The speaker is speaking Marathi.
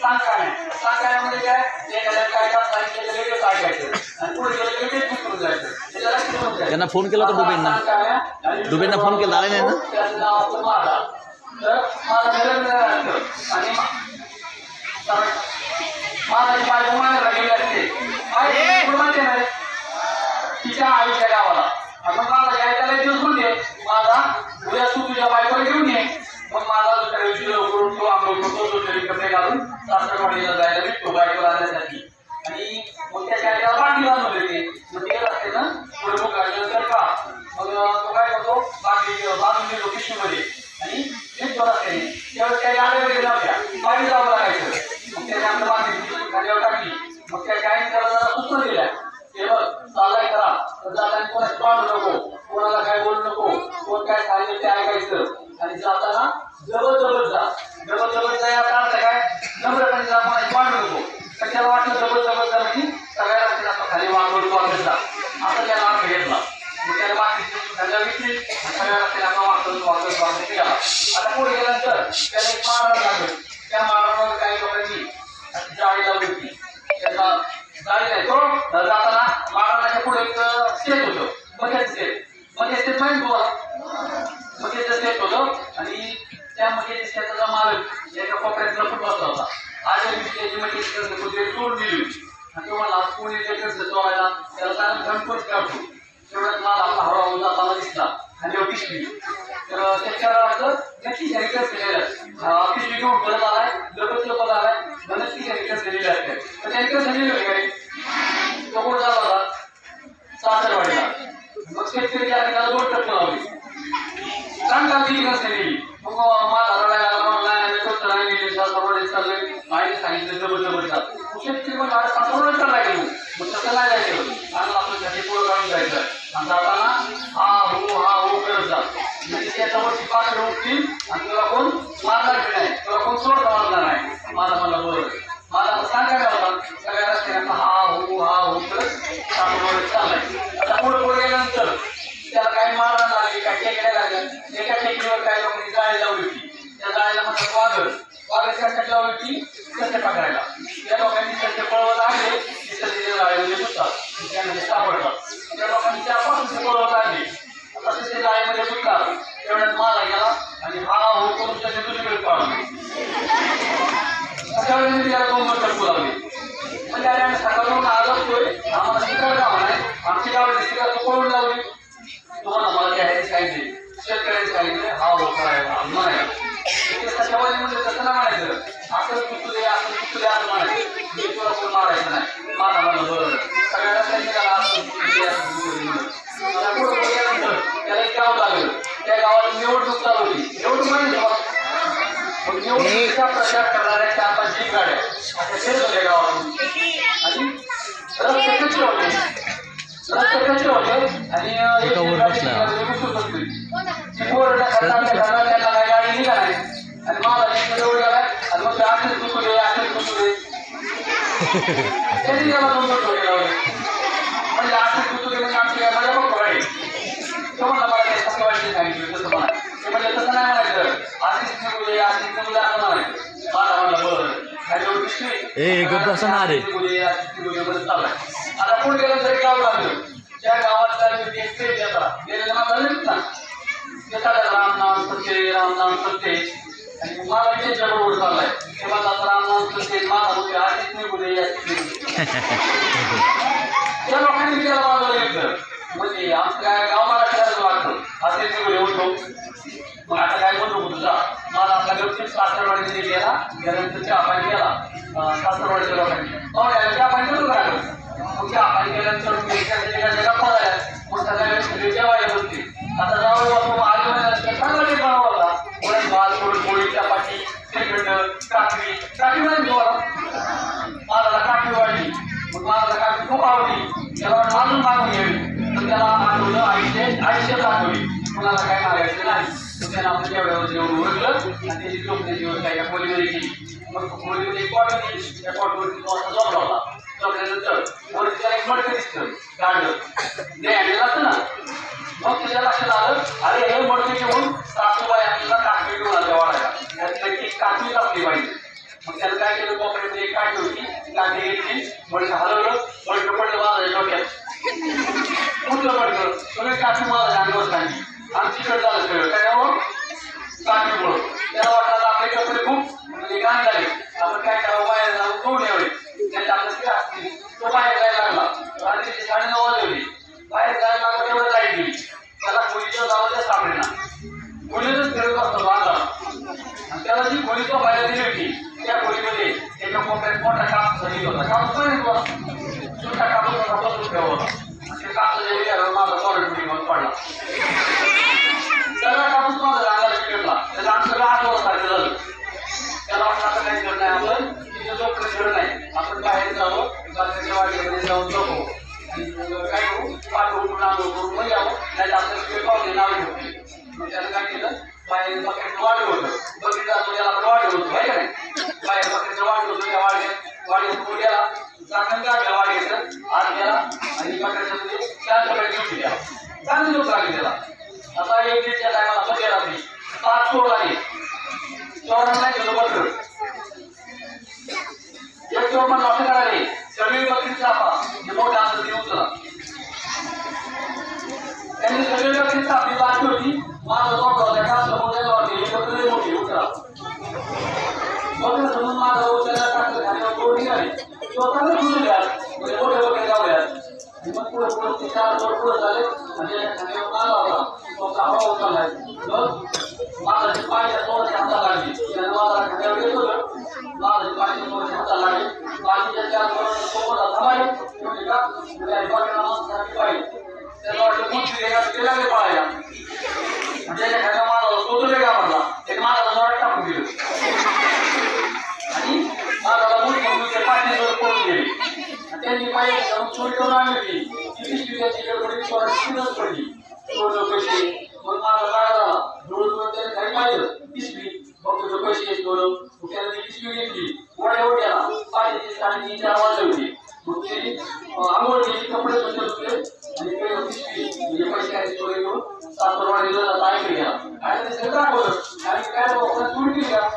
सांगायमध्ये काय एखाद्या काय सांगितलं लगेच ऐकायचं आणि पुढे गेलं लगेच विसरून जायचं. त्यांना फोन केला होता दुबेंना फोन केला आले नाही ना. त्याचं नाव असतं माझा. तर माझा निरंतर आणि माझी बायको मागायला गेली असते माहिती नाही तिच्या आईच्या गावाला. मग मला यायला दिवस म्हणजे माझा उद्या तू तुझ्या बायकोला घेऊन ये. मग माझा दुसऱ्या दिवशी करून तो आंघोळ करतो दुसरे कपडे घालून सासरवाडीला जायला निघतो बायकोला आणण्यासाठी. आणि मग त्याच्या आईला बाटली बांधून देते. मग ते असते ना पुढे मग काढल्यानंतर का मग तो काय करतो बाटली बांधून देतो पिशवीमध्ये आणि निघतो असते. त्यावेळेस काही गाड्या वगैरे नव्हत्या पाणी जावं लागायचं. मग त्याने आपल्या बाटली खाल्यावर टाकली. मग त्या काही त्याला जरा सूचना दिल्या ते बघ चालाय करा तर जाताना कोणाच पाडू नको कोणाला काय बोलू नको कोण काय सांगितलं ते ऐकायचं. आणि जाताना जबरदस्त जा जबरदस्त याचा अर्थ काय नम्रपणे जा कोणाची पाडू नको. त्याला वाटलं जबरदस्त म्हणजे सगळ्या खाली वागवड वागत जा असं त्याला अर्थ घेतला. मग त्याला बाकी सगळ्या विकली सगळ्या रस्त्याला वागत केला. आता पुढे गेल्यानंतर त्याला एक मारण लागलं. त्या मारणावर काही लोकांनी जाळी लावली होती. त्याचा जाळी नाही तो जाताना मारणाच्या पुढे एक स्टेट होतं मध्येच स्टेट माहिती तुम्हाला मध्येच स्टेट होतं. आणि त्या मध्येच्या स्टेटचा मालक एका कोपऱ्यात लपून बसला होता. आज त्याची म्हणजे सोडून दिली आणि तो मला कोणी चोरायला त्याला सांग गणपती काढतो तेवढ्यात मला आपला हवा जाताना दिसला आणि पिशवी. तर त्याच्यावर वाटलं नक्की रिटर्न केलेलं पिशवी घेऊन परत आलाय लपत आलाय नक्की रिटर्न केलेले असते. तर त्या रिटर्न झालेली होती काही तो कोण झाला होता सासरवाडीला. मग शेतकरी त्याला 2 ट्रक लावली चांगला ती नसलेली. मग माझा रडायला म्हणला सासरवाडीत चाललंय माहिती सांगितलं जबरदस्त शेतकरी पण सासरवाडीत चाललाय गेलो. मग तसं नाही जायचं आणि आपलं घरी पुढं काढून जायचं आणि जाताना हा हो करत जा म्हणजे त्याच्यावरची पाकडं उठतील आणि तुला कोण मारणार नाही तुला कोण सोडता मारणार नाही. माझा म्हणला बरोबर मला सांगायला होता सगळ्या रस्त्यांना हा हो करत सासरवाडीत चाललाय. आता पुढे गेल्यानंतर त्याला काही मारणार लागले काही टेकड्या लागल्या. एका टेकडीवर काही लोकांनी जाळी लावली होती. त्या जाळीला म्हणतात वाघ त्यासाठी लावली होती सत्य पकडायला. त्या लोकांनी सत्य पळवत आणले की सत्य जाळीमध्ये घुसतात त्यामध्ये सापडतात. त्या लोकांनी त्यापासून पळवत आणले आता सत्य जाळीमध्ये घुसतात. तेवढ्यात माला गेला आणि हा हो करून त्याच्या दुसरीकडे पाळवले. अशा वेळेला त्याला 2 टप्पू लावले. म्हणजे अरे आम्ही सकाळून आज असतोय आम्हाला शिकायला गाव नाही आमची गावाची शिकायला पळवून लावली. तुम्हाला मला त्या सांगितले शेतकऱ्यांनी सांगितले हा हो करायला म्हणायला म्हणजे तसं नाही म्हणायचं असं चुकू दे असं म्हणायचं. मी तुला कोण मारायचं नाही माझा मला बरोबर सगळ्या त्याला त्याला एक गाव लागलं. त्या गावात निवडणूक चालू होती. निवडणूक माहिती निवडणुकीचा प्रचार करणाऱ्या 4-5 जीप गाड्या अशा फिरत होत्या गावातून आणि रस्ते कच्चे होते आणि त्यांना काही गाडी निघाली आणि मला जवळ गेलाय आणि मग आठच चुकू दे त्यांनी त्याला 2 टोके लावले. म्हणजे 8 चुकू दे म्हणजे आमची काय माझ्या बघ गाडी तो म्हणला मला काही कसं वाटलं सांगितलं तसं म्हणा म्हणजे तसं नाही म्हणायचं आधीच चुकू दे असं म्हणायचं. मला म्हणलं बरं खाली पिशवी चाललाय. आता पुढे गेल्यानंतर एक गाव लागलं. त्या गावात गेलेल्या माणसाला ना त्याचा रामनाम सत्य आणि मला त्यांच्या बरोबर चाललाय तेव्हा आता रामनाम सत्य माझा होते आधीच निघून त्या लोकांनी त्याला बाजूला घेतलं. म्हणजे आमचं काय गाव मला खेळायचं वाटतं असेच निघून येऊन मग आता काय म्हणतो तुझा मला आपला गपचीप सासरवाडीने गेला त्यानंतर चहा पाणी गेला सासरवाडीच्या लोकांनी चहा पाणी करून राहिलं. मग चहा पाणी केल्यानंतर गप्पा झाल्या मग सगळ्या जेवायला बसते. आता जावं आधी चांगला ते बनवा होता वरण भात पोळी चपाती श्रीखंड काकडी नाही तुम्हाला माझा काकडी वाढली. मग माझा काकडी खूप आवडली त्याला अजून मागून घ्यावी तर त्याला आठवलं 250 दाखवली कुणाला काय मागायचं नाही. तर त्याला आपण तेवढ्यावर जेवण ओळखलं आणि त्याची झोपण्याची व्यवस्था एका खोलीमध्ये केली. मग खोलीमध्ये एक कॉट होती त्या कॉटवरती तो असा झोपला होता. झोपल्यानंतर वरती त्याला एक मडकं दिसतं काढलं ते आणलेलं असतं ना. मग त्याच्या लक्षात आलं अरे हे मडकं घेऊन सासूबाई आपल्याला काकडी घेऊन आल्या वाढायला नक्की काकडी असली पाहिजे. मग त्याला काय केलं कोपऱ्यामध्ये एक काठी होती काठी घेतली मडकं हलवलं मडकं पडलं माझ्या डोक्यात कुठलं मडकं सगळे काठी माझ्या अंगावर काढली आमच्याकडे झालं सगळं त्याच्यावर काठीमुळं त्याला वाटलं आपले कपडे खूप म्हणजे घाण झाले आपण काय करावं बाहेर जाऊन कोण यावे त्याच्या आपल्या असतील तो बाहेर जायला लागला रात्रीची 9:30 वाजले होते बाहेर जायला लागला तेवढं लाईट गेली त्याला खोलीच्या जावं सापडेना खोलीतच फिरत असतो बांधा आणि त्याला जी खोली तो बाहेर दिली होती त्या खोलीमध्ये एका कोपऱ्यात मोठा कापूस झाली होता कापूस पाहिजे छोटा कापूस बसून ठेवा होता ते कापूस गेली माझा कॉलेज मग पडला त्याला कापूस माझा रांगाला चिकटला त्याला आमचं 8 वर्ष झालं त्याला वाटलं आता काही करत नाही आपण तिथे झोपलं खेळ नाही आपण बाहेर जावं बाहेरच्या वाडीमध्ये जाऊन झोपू काय करू पाठ उठून आलो करून मग यावं नाही आपल्याला पावले नाव ठेवते मग त्याला काय केलं बाहेर बकेटचं वाढ होतं बकेट जातो त्याला आपण वाढ होतो आहे का नाही बाहेर बकेटचं वाढ होतो त्या वाढीत गेला चाकण काढला वाढीचं आत गेला आणि बकेटच्या मध्ये 4 बकेट घेऊन द्या चांगली लोक लागली त्याला आता 1 दीडच्या टायमाला मध्ये राहते 7 चोर आले चोरांना नाही गेलो बकर एक चोर मला असं करायला सगळी बकरी चापा हे मोठा असं देऊन चला त्यांनी सगळी बकरी चापली बाकी होती माझा मोठा होता का समोर त्याला वाटते हे बकरी मोठी उचला बकरी समोर माझा उचलायला टाकलं खाली तोड निघाले स्वतःला घेऊन द्या म्हणजे मोठे बकरी जाऊयात मग पुढे ते 4 चोर पुढे झाले आणि खाली मारला होता तो हवा उचललाय मग माझा जे पाय चोराच्या हाताला लागली त्याने माझा खाण्यावर येत होतं माझा जे पाय चोराच्या हाताला लागले बाकीच्या 4 चोरांना सोबत थांबाले म्हणजे का बकऱ्याला माणसासाठी पाहिजे त्याला वाटलं कोणती रेगा ते लागले पळायला त्याच्या खायला माझा सोडून रेगा मारला एक माझा जोरात टाकून दिलं आणि माझा मूठ म्हणून ते पाठीवर पळून गेले त्यांनी पाहिजे जाऊन चोरी करून आणली ती पिशवी त्याची गडबडीत चोराची पडली चोरलं पैसे मग माझा काढा झाला जवळजवळ त्याने काही पाहिलं पिशवी मग तुझं पैसे चोरलं त्याने ती पिशवी घेतली वड्या वड्याला पाठीची 3:30-4 वाजले होते मग ते आंघोळ केली कपडे धुतले होते आणि ते पिशवी म्हणजे पैसे काही चोरी करून 7 वाजेला ऐकले गेला आणि ते सगळं दाखवलं आणि काय चोरी केली का